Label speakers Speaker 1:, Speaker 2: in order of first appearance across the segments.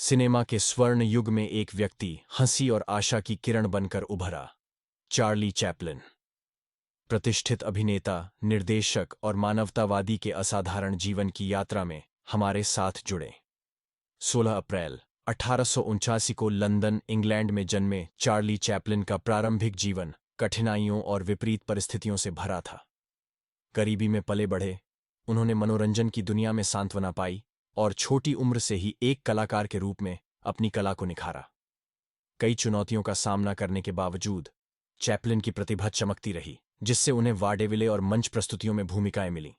Speaker 1: Cinema के स्वर्ण युग में एक व्यक्ति हंसी और आशा की किरण बनकर उभरा। Charlie Chaplin. प्रतिष्ठित अभिनेता, निर्देशक और मानवतावादी के असाधारण जीवन की यात्रा में हमारे साथ जुड़े। 16 अप्रैल 1879 को लंदन, इंग्लैंड में जन्मे चार्ली चैपलिन का प्रारंभिक जीवन कठिनाइयों और विपरीत परिस्थितियों से भरा था। गरीबी में पले बढ़े, उन्होंने मनोरंजन की दुनिया में सांत्वना पाई और छोटी उम्र से ही एक कलाकार के रूप में अपनी कला को निखारा। कई चुनौतियों का सामना करने के बावजूद चैपलिन की प्रतिभा चमकती रही, जिससे उन्हें वाडेविले और मंच प्रस्तुतियों में भूमिकाएं मिलीं।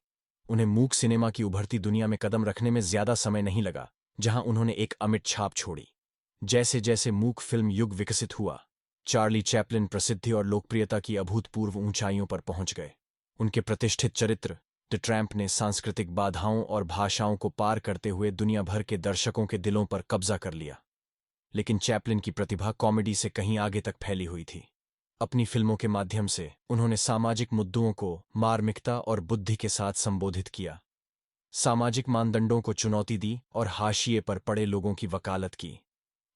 Speaker 1: उन्हें मूक सिनेमा की उभरती दुनिया में कदम रखने में ज्यादा समय नहीं लगा, जहां उन्होंने एक अमिट छाप छोड़ी। जैसे जैसे मूक फिल्म युग विकसित हुआ, चार्ली चैपलिन प्रसिद्धि और लोकप्रियता की अभूतपूर्व ऊंचाइयों पर पहुंच गए। उनके प्रतिष्ठित चरित्र द ट्रैम्प ने सांस्कृतिक बाधाओं और भाषाओं को पार करते हुए दुनिया भर के दर्शकों के दिलों पर कब्जा कर लिया। लेकिन चैपलिन की प्रतिभा कॉमेडी से कहीं आगे तक फैली हुई थी। अपनी फिल्मों के माध्यम से उन्होंने सामाजिक मुद्दों को मार्मिकता और बुद्धि के साथ संबोधित किया, सामाजिक मानदंडों को चुनौती दी और हाशिए पर पड़े लोगों की वकालत की।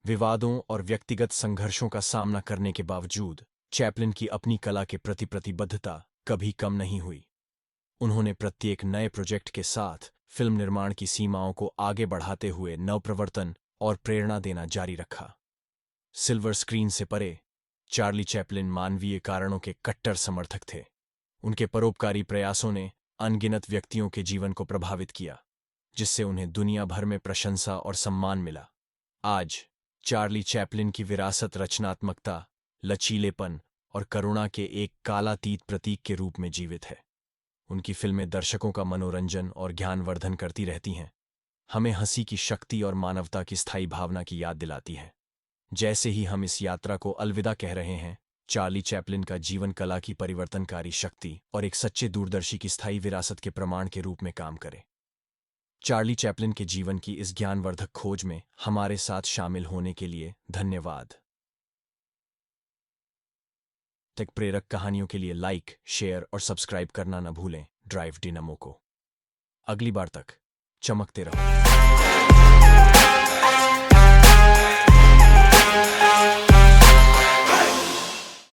Speaker 1: विवादों और व्यक्तिगत संघर्षों का सामना करने के बावजूद चैपलिन की अपनी कला के प्रति प्रतिबद्धता कभी कम नहीं हुई। उन्होंने प्रत्येक नए प्रोजेक्ट के साथ फिल्म निर्माण की सीमाओं को आगे बढ़ाते हुए नवप्रवर्तन और प्रेरणा देना जारी रखा। सिल्वर स्क्रीन से परे, चार्ली चैपलिन मानवीय कारणों के कट्टर समर्थक थे। उनके परोपकारी प्रयासों ने अनगिनत व्यक्तियों के जीवन को प्रभावित किया, जिससे उन्हें दुनिया भर में प्रशंसा और सम्मान मिला। आज चार्ली चैपलिन की विरासत रचनात्मकता, लचीलेपन और करुणा के एक कालातीत प्रतीक के रूप में जीवित है। उनकी फिल्में दर्शकों का मनोरंजन और ज्ञानवर्धन करती रहती हैं, हमें हंसी की शक्ति और मानवता की स्थायी भावना की याद दिलाती हैं। जैसे ही हम इस यात्रा को अलविदा कह रहे हैं, चार्ली चैपलिन का जीवन कला की परिवर्तनकारी शक्ति और एक सच्चे दूरदर्शी की स्थायी विरासत के प्रमाण के रूप में काम करे। चार्ली चैपलिन के जीवन की इस ज्ञानवर्धक खोज में हमारे साथ शामिल होने के लिए धन्यवाद। तक प्रेरक कहानियों के लिए लाइक, शेयर और सब्सक्राइब करना न भूलें। ड्राइव डिनामो को। अगली बार तक चमकते रहो।